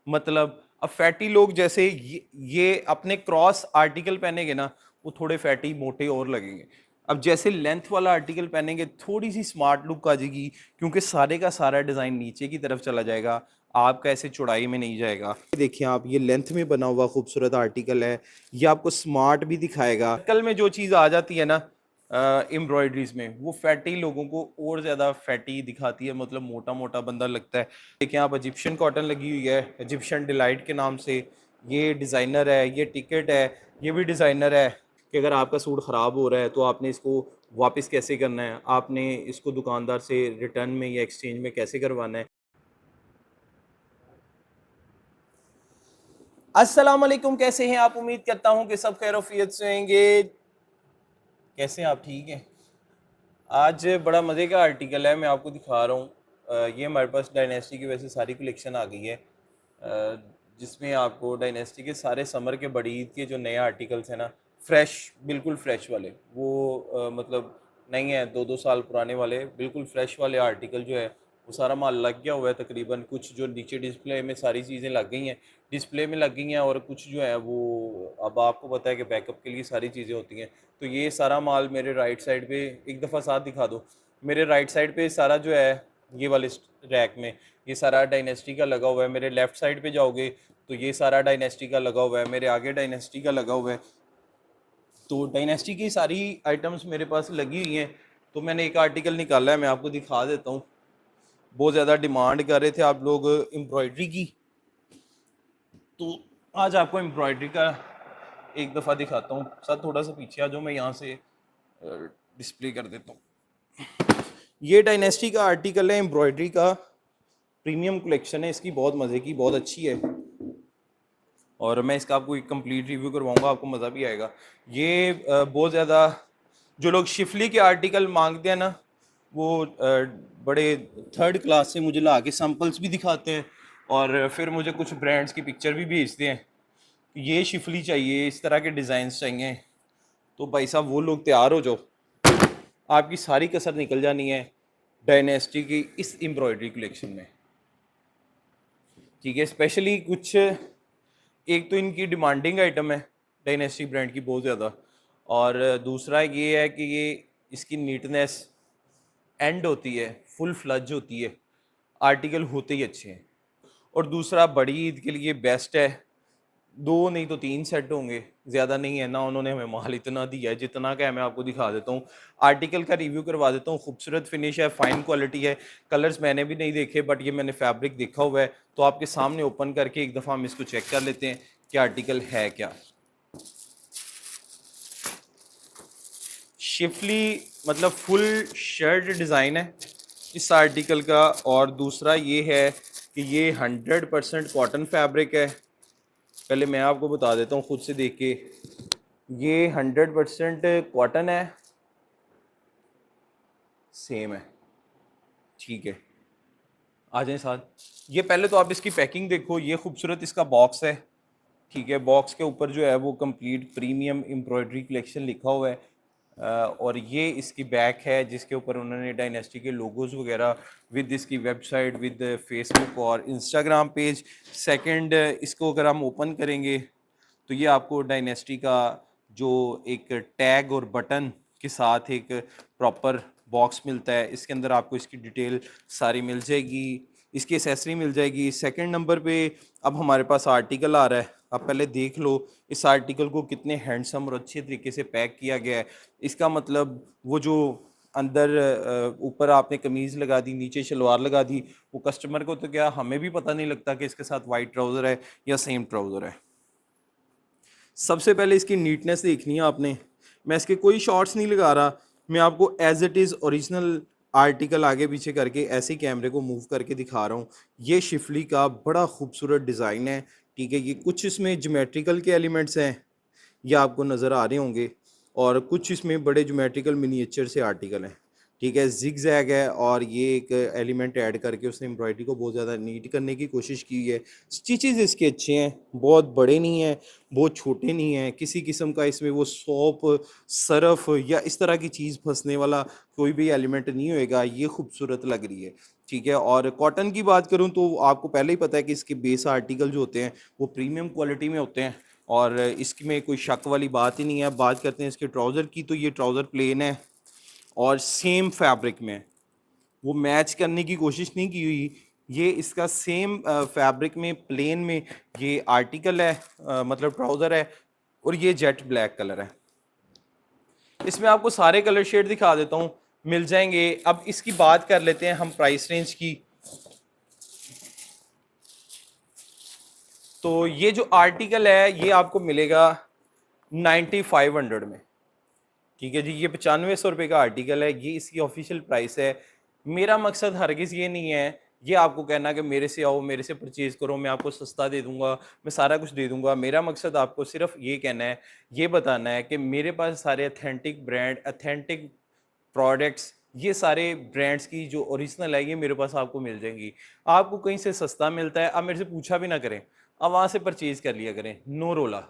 मतलब अब फैटी लोग जैसे ये अपने क्रॉस आर्टिकल पहनेंगे ना, वो थोड़े फैटी मोटे और लगेंगे। अब जैसे लेंथ वाला आर्टिकल पहनेंगे थोड़ी सी स्मार्ट लुक आ जाएगी, क्योंकि सारे का सारा डिज़ाइन नीचे की तरफ चला जाएगा, आपका ऐसे चौड़ाई में नहीं जाएगा। देखिए आप, ये लेंथ में बना हुआ खूबसूरत आर्टिकल है, ये आपको स्मार्ट भी दिखाएगा। कल में जो चीज़ आ जाती है ना एम्ब्रॉयडरीज में, वो फैटी लोगों को और ज़्यादा फैटी दिखाती है, मतलब मोटा मोटा बंदा लगता है। देखिए आप, इजिप्शियन कॉटन लगी हुई है, इजिप्शियन डिलाइट के नाम से। ये डिज़ाइनर है, ये टिकट है, ये भी डिज़ाइनर है। कि अगर आपका सूट ख़राब हो रहा है तो आपने इसको वापस कैसे करना है, आपने इसको दुकानदार से रिटर्न में या एक्सचेंज में कैसे करवाना है। अस्सलाम वालेकुम, कैसे हैं आप? उम्मीद करता हूं कि सब खैर से होंगे। कैसे हैं आप? ठीक हैं? आज बड़ा मज़े का आर्टिकल है, मैं आपको दिखा रहा हूँ। ये हमारे पास डायनेस्टी की वजह से सारी कलेक्शन आ गई है, जिसमें आपको डायनेस्टी के सारे समर के बड़ी ईद के जो नए आर्टिकल्स हैं ना, फ्रेश, बिल्कुल फ्रेश वाले, वो मतलब नहीं है 2-2 साल पुराने वाले, बिल्कुल फ्रेश वाले आर्टिकल जो है वो सारा माल लग गया हुआ है तकरीबन। कुछ जो नीचे डिस्प्ले में सारी चीज़ें लग गई हैं, डिस्प्ले में लग गई हैं, और कुछ जो है वो अब आपको पता है कि बैकअप के लिए सारी चीज़ें होती हैं। तो ये सारा माल मेरे राइट साइड पे, एक दफ़ा साथ दिखा दो। मेरे राइट साइड पे सारा जो है ये वाले रैक में ये सारा डायनेस्टी का लगा हुआ है। मेरे लेफ़्ट साइड पे जाओगे तो ये सारा डायनेस्टी का लगा हुआ है, मेरे आगे डायनेस्टी का लगा हुआ है। तो डायनेस्टी की सारी आइटम्स मेरे पास लगी हुई हैं। तो मैंने एक आर्टिकल निकाला है, मैं आपको दिखा देता हूँ। बहुत ज़्यादा डिमांड कर रहे थे आप लोग एम्ब्रॉयडरी की, तो आज आपको एम्ब्रॉयडरी का एक दफ़ा दिखाता हूँ। सर थोड़ा सा पीछे आ जाओ, मैं यहाँ से डिस्प्ले कर देता हूँ। ये डायनेस्टी का आर्टिकल है, एम्ब्रॉयडरी का प्रीमियम कलेक्शन है, इसकी बहुत मज़े की, बहुत अच्छी है, और मैं इसका आपको एक कंप्लीट रिव्यू करवाऊंगा, आपको मज़ा भी आएगा। ये बहुत ज़्यादा जो लोग शिफली के आर्टिकल मांगते हैं ना, वो बड़े थर्ड क्लास से मुझे ला के सैम्पल्स भी दिखाते हैं, और फिर मुझे कुछ ब्रांड्स की पिक्चर भी भेजते हैं, ये शिफली चाहिए, इस तरह के डिज़ाइंस चाहिए। तो भाई साहब वो लोग तैयार हो जाओ, आपकी सारी कसर निकल जानी है डायनेस्टी की इस एम्ब्रॉयडरी कलेक्शन में। ठीक है, स्पेशली कुछ, एक तो इनकी डिमांडिंग आइटम है डायनेस्टी ब्रांड की बहुत ज़्यादा, और दूसरा ये है कि ये इसकी नीटनेस एंड होती है, फुल फ्लज होती है, आर्टिकल होते ही अच्छे हैं। और दूसरा बड़ी ईद के लिए बेस्ट है, 2 नहीं तो 3 सेट होंगे, ज़्यादा नहीं है ना, उन्होंने हमें माल इतना दिया है जितना का है। मैं आपको दिखा देता हूँ, आर्टिकल का रिव्यू करवा देता हूँ। खूबसूरत फिनिश है, फाइन क्वालिटी है, कलर्स मैंने भी नहीं देखे बट ये मैंने फैब्रिक देखा हुआ है, तो आपके सामने ओपन करके एक दफ़ा हम इसको चेक कर लेते हैं कि आर्टिकल है क्या। शिफली मतलब फुल शर्ट डिज़ाइन है इस आर्टिकल का, और दूसरा ये है कि ये 100% कॉटन फैब्रिक है। पहले मैं आपको बता देता हूँ खुद से देख के, ये 100% कॉटन है, सेम है। ठीक है, आ जाए साथ। ये पहले तो आप इसकी पैकिंग देखो, ये खूबसूरत इसका बॉक्स है। ठीक है, बॉक्स के ऊपर जो है वो कंप्लीट प्रीमियम एम्ब्रॉयडरी कलेक्शन लिखा हुआ है, और ये इसकी बैक है जिसके ऊपर उन्होंने डायनेस्टी के लोगोज वगैरह, विद इसकी वेबसाइट, विद फेसबुक और इंस्टाग्राम पेज। सेकंड, इसको अगर हम ओपन करेंगे तो ये आपको डायनेस्टी का जो एक टैग और बटन के साथ एक प्रॉपर बॉक्स मिलता है, इसके अंदर आपको इसकी डिटेल सारी मिल जाएगी, इसकी एसेसरी मिल जाएगी। सेकंड नंबर पे अब हमारे पास आर्टिकल आ रहा है, आप पहले देख लो इस आर्टिकल को कितने हैंडसम और अच्छे तरीके से पैक किया गया है। इसका मतलब वो जो अंदर ऊपर आपने कमीज़ लगा दी, नीचे शलवार लगा दी, वो कस्टमर को तो क्या, हमें भी पता नहीं लगता कि इसके साथ वाइट ट्राउज़र है या सेम ट्राउज़र है। सबसे पहले इसकी नीटनेस देखनी है आपने, मैं इसके कोई शॉर्ट्स नहीं लगा रहा, मैं आपको as it is original article आगे पीछे करके ऐसे ही कैमरे को मूव करके दिखा रहा हूँ। ये शिफली का बड़ा खूबसूरत डिज़ाइन है। ठीक है, ये कुछ इसमें ज्योमेट्रिकल के एलिमेंट्स हैं, ये आपको नज़र आ रहे होंगे, और कुछ इसमें बड़े ज्योमेट्रिकल मिनिएचर से आर्टिकल हैं। ठीक है, जिग जैग है, और ये एक एलिमेंट ऐड करके उसने एम्ब्रॉयडरी को बहुत ज़्यादा नीट करने की कोशिश की है। स्टिचेस इसके अच्छे हैं, बहुत बड़े नहीं हैं, बहुत छोटे नहीं हैं, किसी किस्म का इसमें वो सोप, सरफ या इस तरह की चीज़ फंसने वाला कोई भी एलिमेंट नहीं होएगा। ये खूबसूरत लग रही है। ठीक है। और कॉटन की बात करूं तो आपको पहले ही पता है कि इसके बेस आर्टिकल जो होते हैं वो प्रीमियम क्वालिटी में होते हैं, और इसमें कोई शक वाली बात ही नहीं है। बात करते हैं इसके ट्राउज़र की, तो ये ट्राउज़र प्लेन है और सेम फैब्रिक में, वो मैच करने की कोशिश नहीं की हुई। ये इसका सेम फैब्रिक में, प्लेन में ये आर्टिकल है, मतलब ट्राउज़र है, और ये जेट ब्लैक कलर है। इसमें आपको सारे कलर शेड दिखा देता हूँ, मिल जाएंगे। अब इसकी बात कर लेते हैं हम प्राइस रेंज की। तो ये जो आर्टिकल है ये आपको मिलेगा 9500 में। ठीक है जी, ये 9500 रुपये का आर्टिकल है, ये इसकी ऑफिशियल प्राइस है। मेरा मकसद हरगिज़ ये नहीं है ये आपको कहना कि मेरे से आओ, मेरे से परचेज करो, मैं आपको सस्ता दे दूंगा, मैं सारा कुछ दे दूंगा। मेरा मकसद आपको सिर्फ ये कहना है, ये बताना है कि मेरे पास सारे अथेंटिक ब्रांड, अथेंटिक प्रोडक्ट्स, ये सारे ब्रांड्स की जो ओरिजिनल है ये मेरे पास आपको मिल जाएंगी। आपको कहीं से सस्ता मिलता है, आप मेरे से पूछा भी ना करें, आप वहाँ से परचेज कर लिया करें, नो रोला।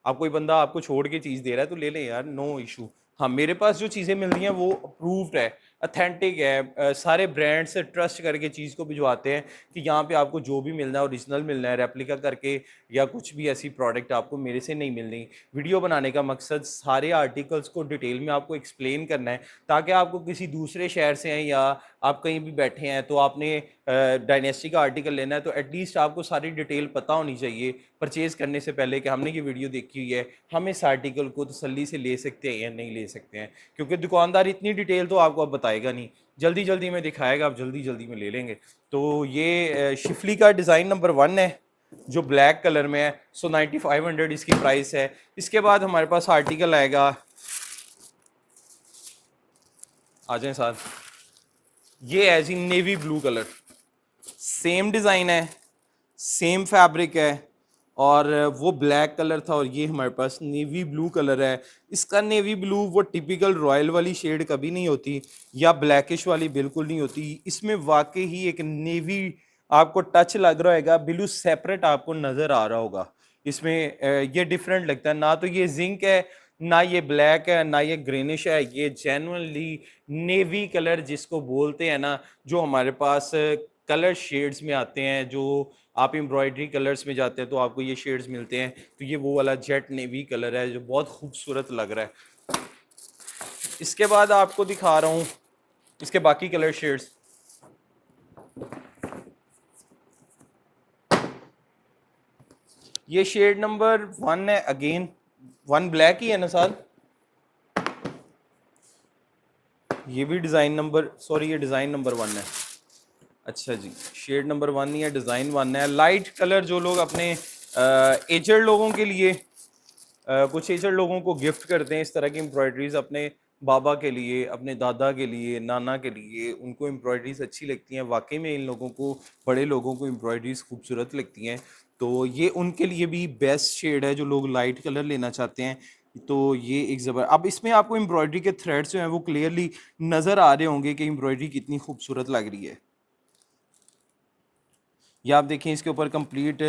आप कोई बंदा आपको छोड़ के चीज़ दे रहा है तो ले लें यार, नो इशू। हाँ, मेरे पास जो चीज़ें मिल रही हैं वो अप्रूव्ड है, अथेंटिक है, सारे ब्रांड से ट्रस्ट करके चीज़ को भिजवाते हैं कि यहाँ पे आपको जो भी मिलना है ओरिजिनल मिलना है, रेप्लिका करके या कुछ भी ऐसी प्रोडक्ट आपको मेरे से नहीं मिलनी। वीडियो बनाने का मकसद सारे आर्टिकल्स को डिटेल में आपको एक्सप्लेन करना है, ताकि आपको किसी दूसरे शहर से हैं या आप कहीं भी बैठे हैं तो आपने डायनेस्टी का आर्टिकल लेना है, तो एटलीस्ट आपको सारी डिटेल पता होनी चाहिए परचेज़ करने से पहले कि हमने ये वीडियो देखी हुई है, हम इस आर्टिकल को तसल्ली से ले सकते हैं या नहीं ले सकते हैं। क्योंकि दुकानदार इतनी डिटेल तो आपको अब बताएगा नहीं, जल्दी जल्दी में दिखाएगा, आप जल्दी जल्दी में ले लेंगे। तो ये शिफली का डिज़ाइन नंबर 1 है जो ब्लैक कलर में है। सो 9500 इसकी प्राइस है। इसके बाद हमारे पास आर्टिकल आएगा, आ जाए साथ, ये है जी navy blue colour. Same design है, सेम फैब्रिक है, और वो ब्लैक कलर था और ये हमारे पास नेवी ब्लू कलर है। इसका नेवी ब्लू वो टिपिकल रॉयल वाली शेड कभी नहीं होती, या ब्लैकिश वाली बिल्कुल नहीं होती। इसमें वाकई ही एक नेवी आपको टच लग रहा होगा, ब्लू सेपरेट आपको नज़र आ रहा होगा। इसमें ये डिफरेंट लगता है, ना तो ये जिंक है, ना ये ब्लैक है, ना ये ग्रीनिश है, ये जेन्युइनली नेवी कलर जिसको बोलते हैं ना, जो हमारे पास कलर शेड्स में आते हैं, जो आप एम्ब्रॉयडरी कलर्स में जाते हैं तो आपको ये शेड्स मिलते हैं। तो ये वो वाला जेट नेवी कलर है जो बहुत खूबसूरत लग रहा है। इसके बाद आपको दिखा रहा हूँ इसके बाकी कलर शेड्स। ये शेड नंबर 1 है, अगेन 1 ब्लैक ही है ना साथ, ये भी डिज़ाइन नंबर, सॉरी ये डिज़ाइन नंबर 1 है। अच्छा जी, शेड नंबर 1 ही है, डिज़ाइन 1 है। लाइट कलर जो लोग अपने एजड लोगों के लिए, कुछ एजड लोगों को गिफ्ट करते हैं इस तरह की एम्ब्रॉयडरीज, अपने बाबा के लिए, अपने दादा के लिए, नाना के लिए, उनको एम्ब्रॉयडरीज अच्छी लगती हैं। वाकई में इन लोगों को, बड़े लोगों को एम्ब्रॉयडरीज खूबसूरत लगती हैं, तो ये उनके लिए भी बेस्ट शेड है जो लोग लाइट कलर लेना चाहते हैं। तो ये एक ज़बर, अब इसमें आपको एम्ब्रॉयडरी के थ्रेड्स जो हैं वो क्लियरली नज़र आ रहे होंगे कि एम्ब्रॉयडरी कितनी खूबसूरत लग रही है। या आप देखें इसके ऊपर कंप्लीट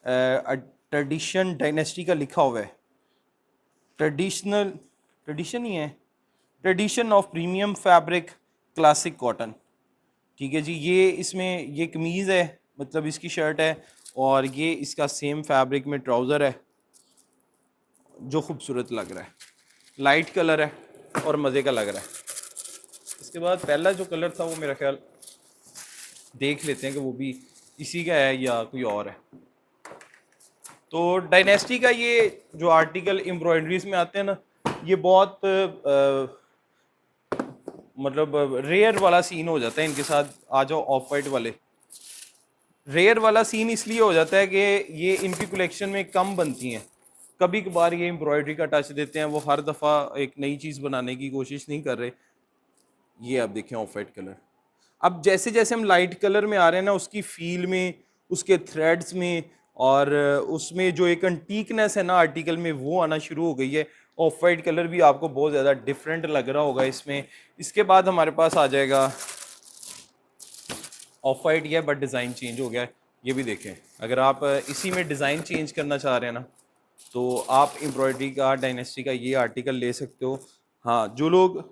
ट्रेडिशन डायनेस्टी का लिखा हुआ है, ट्रेडिशनल, ट्रेडिशन ही है, tradition of premium fabric classic cotton. ठीक है जी, ये इसमें ये कमीज़ है, मतलब इसकी शर्ट है, और ये इसका सेम फैब्रिक में ट्राउज़र है जो खूबसूरत लग रहा है, लाइट कलर है और मज़े का लग रहा है। इसके बाद पहला जो कलर था वो मेरा ख्याल देख लेते हैं कि वो भी इसी का है या कोई और है। तो डायनेस्टी का ये जो आर्टिकल एम्ब्रॉयडरीज में आते हैं ना, ये बहुत मतलब रेयर वाला सीन हो जाता है इनके साथ। आ जाओ ऑफ वाइट वाले, रेयर वाला सीन इसलिए हो जाता है कि ये इनकी कलेक्शन में कम बनती हैं, कभी कभार ये एम्ब्रॉयडरी का टच देते हैं, वो हर दफ़ा एक नई चीज़ बनाने की कोशिश नहीं कर रहे। ये आप देखें ऑफ वाइट कलर, अब जैसे जैसे हम लाइट कलर में आ रहे हैं ना, उसकी फील में, उसके थ्रेड्स में, और उसमें जो एक अंटीकनेस है ना आर्टिकल में, वो आना शुरू हो गई है। ऑफ वाइट कलर भी आपको बहुत ज़्यादा डिफरेंट लग रहा होगा इसमें। इसके बाद हमारे पास आ जाएगा ऑफ वाइट, ही है बट डिज़ाइन चेंज हो गया है। ये भी देखें, अगर आप इसी में डिज़ाइन चेंज करना चाह रहे हैं ना, तो आप एम्ब्रॉयडरी का, डायनेस्टी का ये आर्टिकल ले सकते हो। हाँ, जो लोग,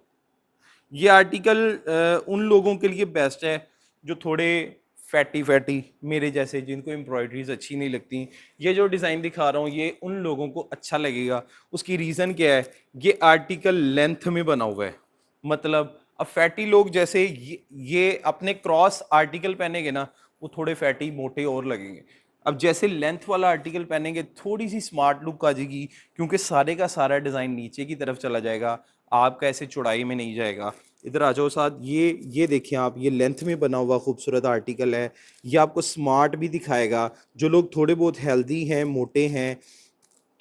ये आर्टिकल उन लोगों के लिए बेस्ट है जो थोड़े फैटी फैटी मेरे जैसे जिनको एम्ब्रॉयडरीज अच्छी नहीं लगती, ये जो डिज़ाइन दिखा रहा हूँ ये उन लोगों को अच्छा लगेगा। उसकी रीज़न क्या है, ये आर्टिकल लेंथ में बना हुआ है। मतलब अब फैटी लोग जैसे ये अपने क्रॉस आर्टिकल पहनेंगे ना, वो थोड़े फैटी मोटे और लगेंगे। अब जैसे लेंथ वाला आर्टिकल पहनेंगे थोड़ी सी स्मार्ट लुक आ जाएगी, क्योंकि सारे का सारा डिज़ाइन नीचे की तरफ चला जाएगा, आपका ऐसे चौड़ाई में नहीं जाएगा। इधर आ जाओ साथ, ये देखिए आप, ये लेंथ में बना हुआ खूबसूरत आर्टिकल है। ये आपको स्मार्ट भी दिखाएगा, जो लोग थोड़े बहुत हेल्दी हैं, मोटे हैं,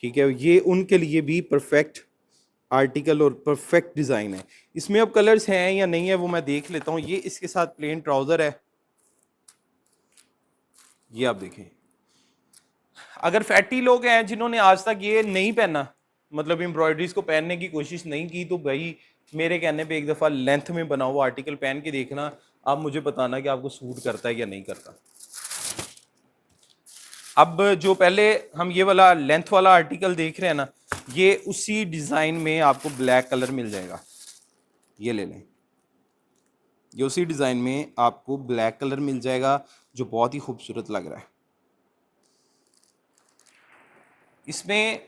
ठीक है, ये उनके लिए भी परफेक्ट आर्टिकल और परफेक्ट डिज़ाइन है। इसमें अब कलर्स हैं या नहीं है वो मैं देख लेता हूँ। ये इसके साथ प्लेन ट्राउज़र है, ये आप देखें। अगर फैटी लोग हैं जिन्होंने आज तक ये नहीं पहना, मतलब एम्ब्रॉयडरीज को पहनने की कोशिश नहीं की, तो भाई मेरे कहने पे एक दफ़ा लेंथ में बना हुआ आर्टिकल पहन के देखना, आप मुझे बताना कि आपको सूट करता है या नहीं करता। अब जो पहले हम ये वाला लेंथ वाला आर्टिकल देख रहे हैं ना, ये उसी डिज़ाइन में आपको ब्लैक कलर मिल जाएगा। ये ले लें, ये उसी डिज़ाइन में आपको ब्लैक कलर मिल जाएगा, जो बहुत ही खूबसूरत लग रहा है। इसमें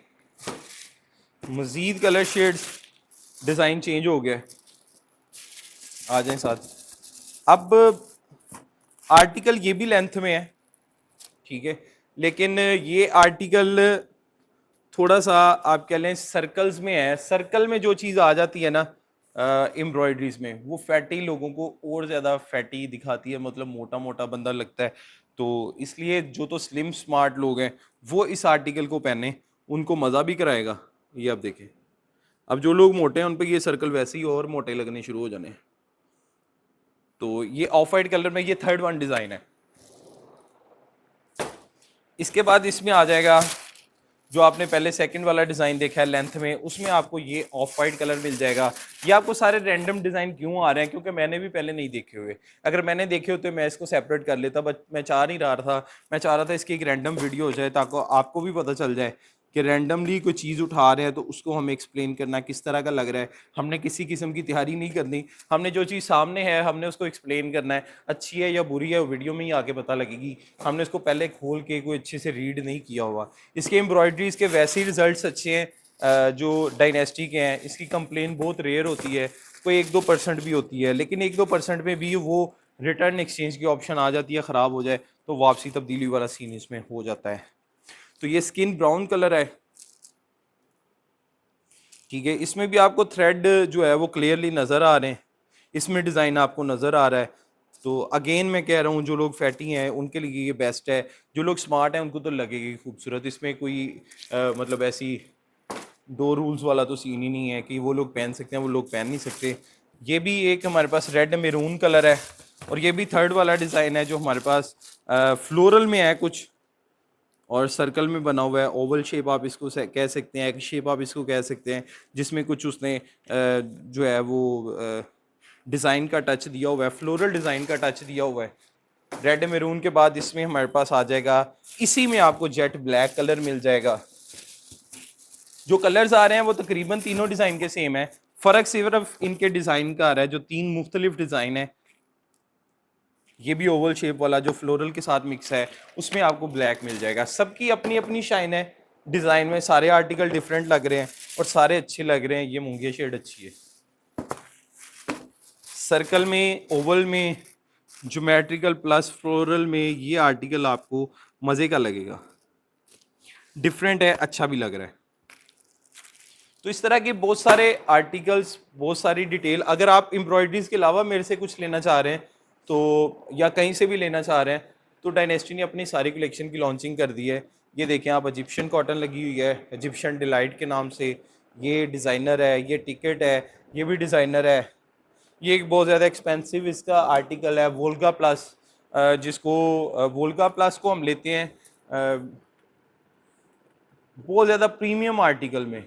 मज़ीद कलर शेड्स, डिज़ाइन चेंज हो गया है। आ जाएं साथ। अब आर्टिकल ये भी लेंथ में है, ठीक है, लेकिन ये आर्टिकल थोड़ा सा आप कह लें सर्कल्स में है। सर्कल में जो चीज़ आ जाती है ना एम्ब्रॉयडरीज में, वो फैटी लोगों को और ज़्यादा फैटी दिखाती है, मतलब मोटा मोटा बंदा लगता है। तो इसलिए जो तो स्लिम स्मार्ट लोग हैं वो इस आर्टिकल को पहने, उनको मज़ा भी कराएगा। ये आप देखें, अब जो लोग मोटे हैं उन पे ये सर्कल वैसे ही और मोटे लगने शुरू हो जाने। तो ये ऑफ वाइट कलर में ये थर्ड वन डिज़ाइन है। इसके बाद इसमें आ जाएगा जो आपने पहले सेकंड वाला डिज़ाइन देखा है लेंथ में, उसमें आपको ये ऑफ वाइट कलर मिल जाएगा। ये आपको सारे रैंडम डिज़ाइन क्यों आ रहे हैं, क्योंकि मैंने भी पहले नहीं देखे हुए। अगर मैंने देखे होते मैं इसको सेपरेट कर लेता, बट मैं चाह नहीं रहा था। मैं चाह रहा था इसकी एक रैंडम वीडियो हो जाए, ताकि आपको भी पता चल जाए कि रैंडमली कोई चीज़ उठा रहे हैं तो उसको हमें एक्सप्लेन करना किस तरह का लग रहा है। हमने किसी किस्म की तैयारी नहीं करनी, हमने जो चीज़ सामने है हमने उसको एक्सप्लेन करना है। अच्छी है या बुरी है वीडियो में ही आके पता लगेगी, हमने उसको पहले खोल के कोई अच्छे से रीड नहीं किया हुआ। इसके एम्ब्रॉयडरीज के वैसे ही रिजल्ट्स अच्छे हैं, जो डायनेस्टी के हैं। इसकी कंप्लेन बहुत रेयर होती है, कोई 1-2% भी होती है, लेकिन 1-2% में भी वो रिटर्न एक्सचेंज की ऑप्शन आ जाती है, ख़राब हो जाए तो वापसी तब्दीली वाला सीन इसमें हो जाता है। तो ये स्किन ब्राउन कलर है, ठीक है। इसमें भी आपको थ्रेड जो है वो क्लियरली नज़र आ रहे हैं, इसमें डिज़ाइन आपको नज़र आ रहा है। तो अगेन मैं कह रहा हूँ जो लोग फैटी हैं उनके लिए ये बेस्ट है, जो लोग स्मार्ट हैं उनको तो लगेगी खूबसूरत। इसमें कोई मतलब ऐसी दो रूल्स वाला तो सीन ही नहीं है कि वो लोग पहन सकते हैं वो लोग पहन नहीं सकते। ये भी एक हमारे पास रेड मेरून कलर है, और ये भी थर्ड वाला डिज़ाइन है जो हमारे पास फ्लोरल में है कुछ, और सर्कल में बना हुआ है। ओवल शेप आप इसको कह सकते हैं, एक शेप आप इसको कह सकते हैं, जिसमें कुछ उसने जो है वो डिज़ाइन का टच दिया हुआ है, फ्लोरल डिज़ाइन का टच दिया हुआ है। रेड मेरून के बाद इसमें हमारे पास आ जाएगा, इसी में आपको जेट ब्लैक कलर मिल जाएगा। जो कलर्स आ रहे हैं वो तकरीबन तीनों डिज़ाइन के सेम है, फ़र्क सिर्फ इनके डिज़ाइन का आ रहा है। जो 3 मुख्तलिफ डिज़ाइन है, ये भी ओवल शेप वाला जो फ्लोरल के साथ मिक्स है, उसमें आपको ब्लैक मिल जाएगा। सबकी अपनी अपनी शाइन है डिज़ाइन में, सारे आर्टिकल डिफरेंट लग रहे हैं और सारे अच्छे लग रहे हैं। ये मूंगिया शेड अच्छी है, सर्कल में, ओवल में, ज्योमेट्रिकल प्लस फ्लोरल में ये आर्टिकल आपको मज़े का लगेगा, डिफरेंट है, अच्छा भी लग रहा है। तो इस तरह के बहुत सारे आर्टिकल्स, बहुत सारी डिटेल। अगर आप एम्ब्रॉयडरीज के अलावा मेरे से कुछ लेना चाह रहे हैं तो, या कहीं से भी लेना चाह रहे हैं, तो डायनेस्टी ने अपनी सारी कलेक्शन की लॉन्चिंग कर दी है। ये देखें आप, इजिप्शियन कॉटन लगी हुई है इजिप्शियन डिलाइट के नाम से। ये डिज़ाइनर है, ये टिकट है, ये भी डिज़ाइनर है। ये एक बहुत ज़्यादा एक्सपेंसिव इसका आर्टिकल है, वोल्गा प्लस, जिसको वोल्गा प्लस को हम लेते हैं बहुत ज़्यादा प्रीमियम आर्टिकल में,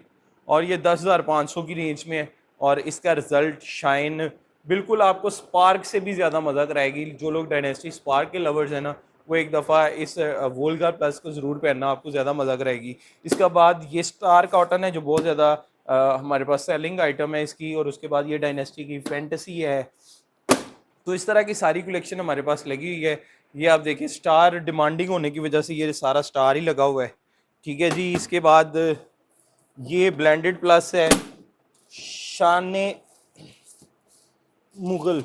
और ये 10,500 की रेंज में है। और इसका रिजल्ट शाइन बिल्कुल आपको स्पार्क से भी ज़्यादा मज़ा कराएगी। जो लोग डायनेस्टी स्पार्क के लवर्स हैं ना, वो एक दफ़ा इस वोल्गा प्लस को ज़रूर पहनना, आपको ज़्यादा मज़ा कराएगी। इसके बाद ये स्टार कॉटन है जो बहुत ज़्यादा हमारे पास सेलिंग आइटम है इसकी, और उसके बाद ये डायनेस्टी की फैंटेसी है। तो इस तरह की सारी कलेक्शन हमारे पास लगी हुई है। ये आप देखिए स्टार डिमांडिंग होने की वजह से ये सारा स्टार ही लगा हुआ है, ठीक है जी। इसके बाद ये ब्लेंडेड प्लस है, शान मुगल,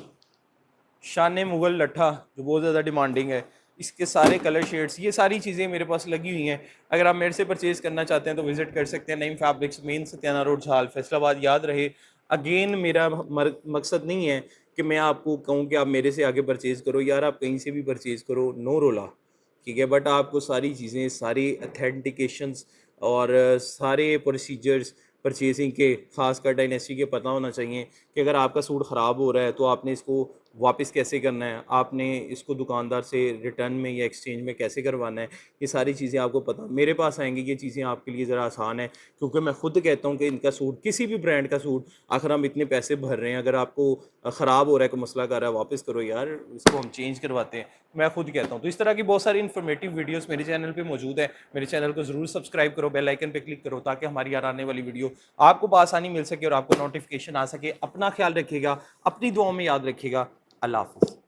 शान मुगल लट्ठा जो बहुत ज़्यादा डिमांडिंग है। इसके सारे कलर शेड्स, ये सारी चीज़ें मेरे पास लगी हुई हैं। अगर आप मेरे से परचेज़ करना चाहते हैं तो विज़िट कर सकते हैं नईम फैब्रिक्स, मेन सत्याना रोड, झाल, फैसलाबाद। याद रहे, अगेन मेरा मकसद नहीं है कि मैं आपको कहूँ कि आप मेरे से आगे परचेज़ करो, यार आप कहीं से भी परचेज़ करो, नो रोला, ठीक है। बट आपको सारी चीज़ें, सारी अथेंटिकेशंस और सारे प्रोसीजर्स परचेजिंग के, खासकर डायनेस्टी के पता होना चाहिए कि अगर आपका सूट ख़राब हो रहा है तो आपने इसको वापस कैसे करना है, आपने इसको दुकानदार से रिटर्न में या एक्सचेंज में कैसे करवाना है। ये सारी चीज़ें आपको पता मेरे पास आएंगी, ये चीज़ें आपके लिए ज़रा आसान है, क्योंकि मैं खुद कहता हूँ कि इनका सूट, किसी भी ब्रांड का सूट, आखिर हम इतने पैसे भर रहे हैं, अगर आपको ख़राब हो रहा है, कोई मसला कर रहा है, वापस करो यार, इसको हम चेंज करवाते हैं, मैं खुद कहता हूँ। तो इस तरह की बहुत सारी इन्फॉर्मेटिव वीडियोस मेरे चैनल पे मौजूद है। मेरे चैनल को ज़रूर सब्सक्राइब करो, बेल आइकन पे क्लिक करो, ताकि हमारी यार आने वाली वीडियो आपको बआसानी मिल सके और आपको नोटिफिकेशन आ सके। अपना ख्याल रखिएगा, अपनी दुआओं में याद रखिएगा। अल्लाह हाफ़िज़।